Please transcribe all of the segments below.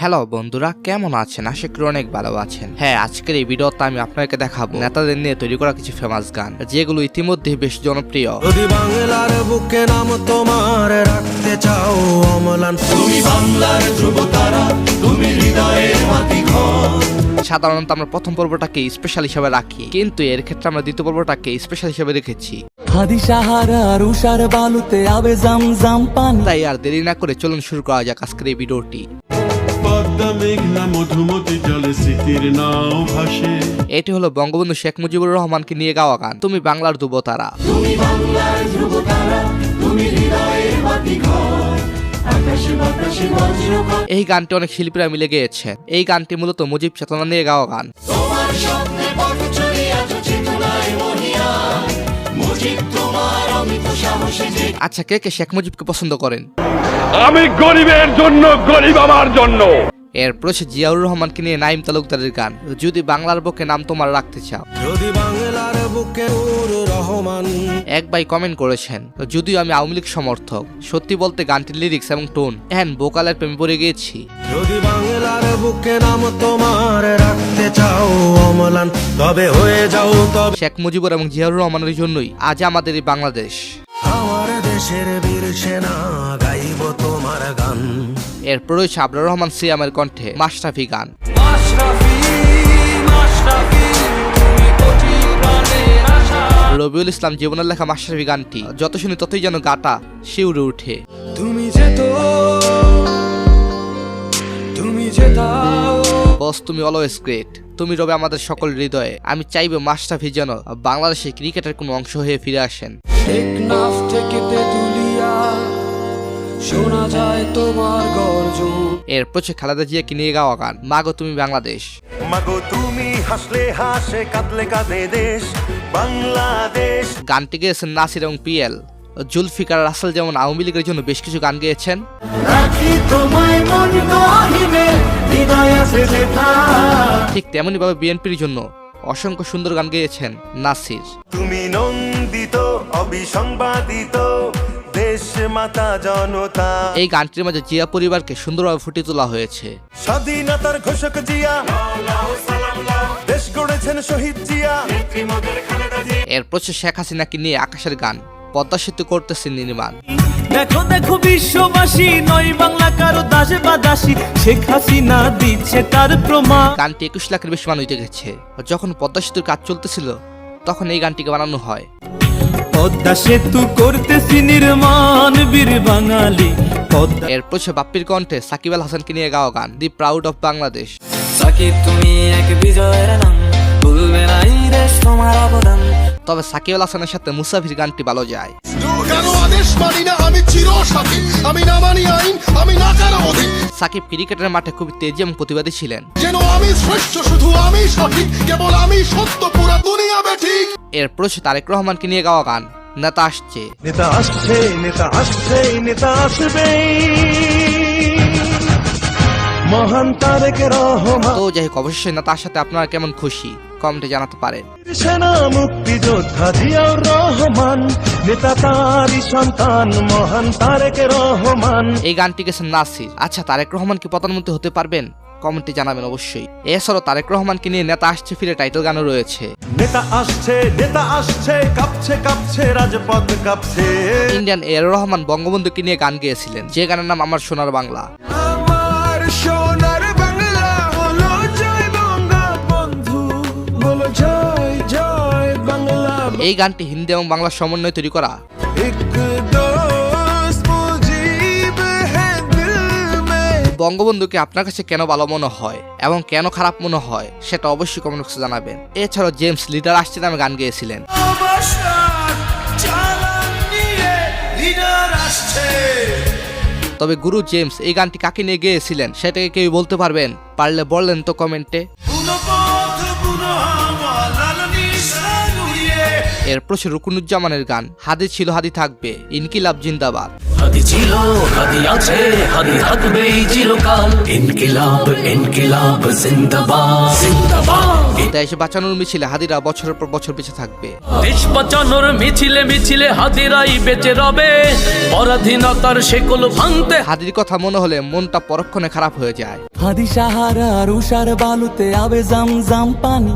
Hello বন্ধুরা, কেমন আছেন? আশা করি অনেক ভালো আছেন। হ্যাঁ, আজকের এই ভিডিওতে আমি আপনাকে দেখাবো নেতাদের নিয়ে তৈরি করা কিছু ফেমাস গান, যেগুলো ইতিমধ্যে বেশ জনপ্রিয়। যদি বাংলার বুকে নাম তোমার রাখতে চাও অমলান, তুমি বাংলার ধ্রুবতারা, তুমি হৃদয়ের মাটিঘর। সাধারণত আমরা প্রথম পর্বটাকে স্পেশাল হিসেবে রাখি, কিন্তু এর ক্ষেত্রে আমরা দ্বিতীয় পর্বটাকে স্পেশাল হিসেবে রেখেছি। হাদি সাহারা রুষার বালুতে আবে জাম পানি। তাই আর দেরি না করে চলুন শুরু করা যাক আজকের এই ভিডিওটি। এটি হলো বঙ্গবন্ধু শেখ মুজিবুর রহমানকে নিয়ে গাওয়া গান, তুমি বাংলার ধ্রুবতারা। এই গানটি অনেক শিল্পীরা মিলে গেয়েছেন। এই গানটি মূলত মুজিব চেতনা নিয়ে গাওয়া গান। আচ্ছা, কে কে শেখ মুজিবকে পছন্দ করেন? আমি গরিবের জন্য, গরিব আমার জন্য। এরপর সে জিয়াউর রহমানকে নিয়ে নাইম তালুকদারের গান, যদি বাংলার বুকে নাম তোমার রাখতে চাও। যদি বাংলার বুকে নূর রহমান। এক ভাই কমেন্ট করেছেন, যদিও আমি আওয়ামী লীগ সমর্থক, সত্যি বলতে গানটির লিরিক্স এবং টোন এহেন ভোকালের প্রেমে পড়ে গিয়েছি। যদি বাংলার বুকে নাম তোমার রাখতে চাও অমলান, তবে হয়ে যাও তবে। শেখ মুজিবুর এবং জিয়াউর রহমানের জন্যই আজ আমাদের এই বাংলাদেশ। আমার দেশের বীর সেনা গাইব তোমার গান। এরপর রয়েছে আবরার রহমান সিয়ামের কণ্ঠে মাশরাফি গান। রবিউল ইসলাম জীবনের লেখা মাশরাফি গানটি যত শুনি ততই যেন গাটা শিউরে উঠে। তুমি যেতাও বস, তুমি অলওয়েজ গ্রেট, তুমি রবে আমাদের সকল হৃদয়ে। আমি চাইবো মাশরাফি যেন বাংলাদেশে ক্রিকেটের কোনো অংশ হয়ে ফিরে আসেন। টেকনাফ থেকে তেতুলিয়া শোনা যায় তোমার গর্জন। এরপর খালেদা জিয়াকে নিয়ে গাওয়া গান, মাগো তুমি বাংলাদেশ। মাগো তুমি হাসলে হাসে, কাঁদলে কাঁদে দেশ বাংলাদেশ। গানটি গেয়েছেন নাসির এবং পিএল। জুলফিকার রাসেল যেমন আওয়ামী লীগের জন্য বেশ কিছু গান গেয়েছেন, ঠিক তেমনি ভাবে বিএনপির জন্য অসংখ্য সুন্দর গান গেয়েছেন নাসির। তুমি নন্দিত অবিসংবাদিত দেশ মাতা জনতা। এই গানটির মাঝে জিয়া পরিবারকে সুন্দরভাবে ফুটিয়ে তোলা হয়েছে। স্বাধীনতার ঘোষক জিয়া, দেশ গড়েছেন শহীদ জিয়া। এরপর শেখ হাসিনাকে নিয়ে আকাশের গান, পদ্মা সেতু করতেছে নির্মাণ। দেখো দেখো বিশ্ববাসী, নয় বাংলা কারো দাসে বা দাসী, শেখ হাসিনা দিচ্ছে তার প্রমাণ। গানটি 21 লাখের বেশি মানুষ দেখেছে। যখন পদ্মা সেতুর কাজ চলতেছিল তখন এই গানটিকে বানানো হয়। পদ্মা সেতু করতেছি নির্মাণ, বীর বাঙালি পদ্মা। এরপর বাপ্পির কণ্ঠে সাকিব আল হাসানকে নিয়ে গাওয়া গান, দি প্রাউড অফ বাংলাদেশ। সাকিব তুমি এক বিজয়ের নাম, ভুলবে না এই দেশ তোমার অবদান। তবে সাকিব আল হাসানের সাথে মুসাফির গানটি ভালো যায়। সাকিব ক্রিকেটের মাঠে খুবই তেজি এবং প্রতিবাদী ছিলেন। এরপর তারেক রহমানকে নিয়ে গাওয়া গান, নেতা আসছে। নেতা আসছে, নেতা আসছে, নেতা আসবে মহান তারেক রহমান। তো যাই হোক, অবশ্যই নেতার সাথে আপনারা কেমন খুশি কমেন্টে জানাতে পারেন। সেনা মুক্তিযোদ্ধা জিয়াউর রহমান, নেতা তারই সন্তান মহান তারেক রহমান। এই গানটি গেছেন নাসির। আচ্ছা, তারেক রহমান কি প্রধানমন্ত্রী হতে পারবেন? কমেন্টে জানাবেন অবশ্যই। এছাড়াও তারেক রহমানকে নিয়ে নেতা আসছে ফিরে টাইটেল গানও রয়েছে। নেতা আসছে, কাঁপছে কাঁপছে রাজপথ কাঁপছে। ইন্ডিয়ান এর রহমান বঙ্গবন্ধুকে নিয়ে গান গেয়েছিলেন, যে গানের নাম আমার সোনার বাংলা। আমার সোনার বাংলা হলো জয় বঙ্গবন্ধু, বলো জয় জয় বাংলা। এই গানটি হিন্দি এবং বাংলা সমন্বয়ে তৈরি করা। বঙ্গবন্ধুকে আপনার কাছে কেন ভালো মনে হয় এবং কেন খারাপ মনে হয় সেটা অবশ্যই কমেন্ট বক্সে জানাবেন। এছাড়াও জেমস লিডার আসছে নামে গান গেয়েছিলেন। তবে গুরু জেমস এই গানটি কাকে নিয়ে গেয়েছিলেন সেটাকে কেউ বলতে পারবেন? পারলে বললেন তো কমেন্টে। এরপর সে রুকনুজ্জামানের গান হাদি ছিল হাদি থাকবে, ইনকিলাব জিন্দাবাদ। হাদি ছিল, হাদি আছে, হাদি থাকবে চিরকাল। ইনকিলাব, ইনকিলাব জিন্দাবাদ, জিন্দাবাদ। দেশ বাঁচানোর মিছিলে হাদিরা বছরের পর বছর বেঁচে থাকবে। দেশ বাঁচানোর মিছিলে মিছিলে হাদিরাই বেঁচে রবে, পরাধীনতার শেকল ভাঙতে। হাদির কথা মনে হলে মনটা পরক্ষণে খারাপ হয়ে যায়। হাদি সাহারার উষার বালুতে আবে জাম পানি,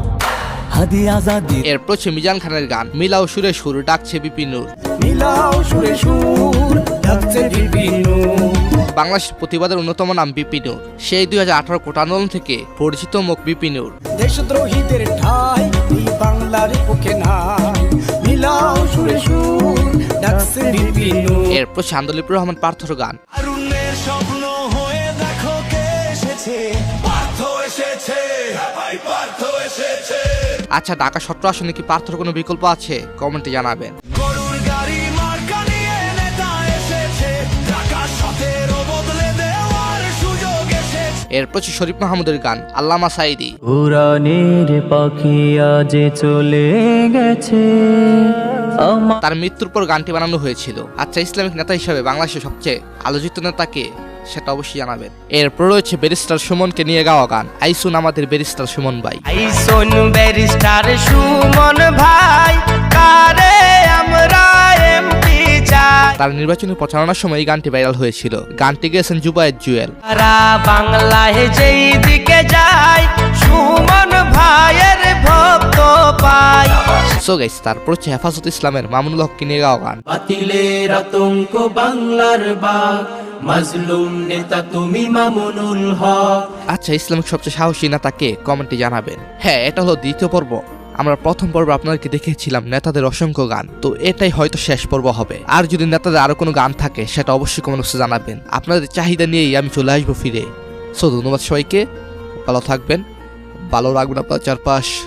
হাদি আজাদি। এরপর সে মিজান খানের গান মিলাও সুরে সুর ডাকছে বিপিনুর। মিলাও সুরে সুর ডাকছে বিপিনুর। বাংলাদেশের প্রতিবাদের অন্যতম নাম বিপিনুর। সেই 2018 কোটা আন্দোলন থেকে পরিচিত মুখ বিপিনুর। দেশদ্রোহীদের ঠাই এই বাংলার পক্ষে নাই, মিলাও সুরে সুর ডাকছে বিপিনুর। এরপর সে আন্দোলিপুর রহমান পার্থর গান তারুণ্যের স্বপ্ন হয়ে দেখো কে এসেছে, পার্থ এসেছে, ভাই পার্থ এসেছে। আচ্ছা, ঢাকা 17 আসনে কি পার্থর কোনো বিকল্প আছে? কমেন্টে জানাবেন। গরুর গাড়ি মার্কা নিয়ে নেতা এসেছে, ঢাকা 17 বদলে দেওয়ার সুযোগ এসেছে। এরপর সে শরীফ মাহমুদের গান আল্লামা সাইদি। পুরাণের পাখি আজ চলে গেছে আমার। তার মৃত্যুর পর গানটি বানানো হয়েছিল। আচ্ছা, ইসলামিক নেতা হিসেবে বাংলাদেশের সবচেয়ে আলোচিত নেতাকে সেটা অবশ্যই জানাবেন। এরপর রয়েছে ব্যারিস্টার সুমনকে নিয়ে গাওয়া গান আইসুন আমাদের ব্যারিস্টার সুমন ভাই। আইসুন ব্যারিস্টার সুমন ভাই, কারে আমরা এমপি চাই। তার নির্বাচনী প্রচারণার সময় এই গানটি ভাইরাল হয়েছিল। গানটি গেয়েছেন জুবায়েদ জুয়েল। সারা বাংলায় যেই দিকে যায়, সুমন ভাইয়ের ভক্ত পাই। সো গাইস, তারপর হচ্ছে হেফাজত ইসলামের মামুনুল হককে নিয়ে গাওয়া গান বাতিলের আতঙ্ক বাংলার বাগ, মাজলুম নেতা তুমি মামুনুল হক। আচ্ছা, ইসলামিক সবচেয়ে সাহসী নেতাকে কমেন্টে জানাবেন। হ্যাঁ, এটা হলো দ্বিতীয় পর্ব। আমরা প্রথম পর্বে আপনাদেরকে দেখিয়েছিলাম নেতাদের অসংখ্য গান, তো এটাই হয়তো শেষ পর্ব হবে। আর যদি নেতাদের আরো কোনো গান থাকে সেটা অবশ্যই কমেন্ট বক্সে জানাবেন। আপনাদের চাহিদা নিয়েই আমি চলে আসবো ফিরে। সো ধন্যবাদ সবাইকে, ভালো থাকবেন, ভালো রাখবেন আপনার চারপাশ।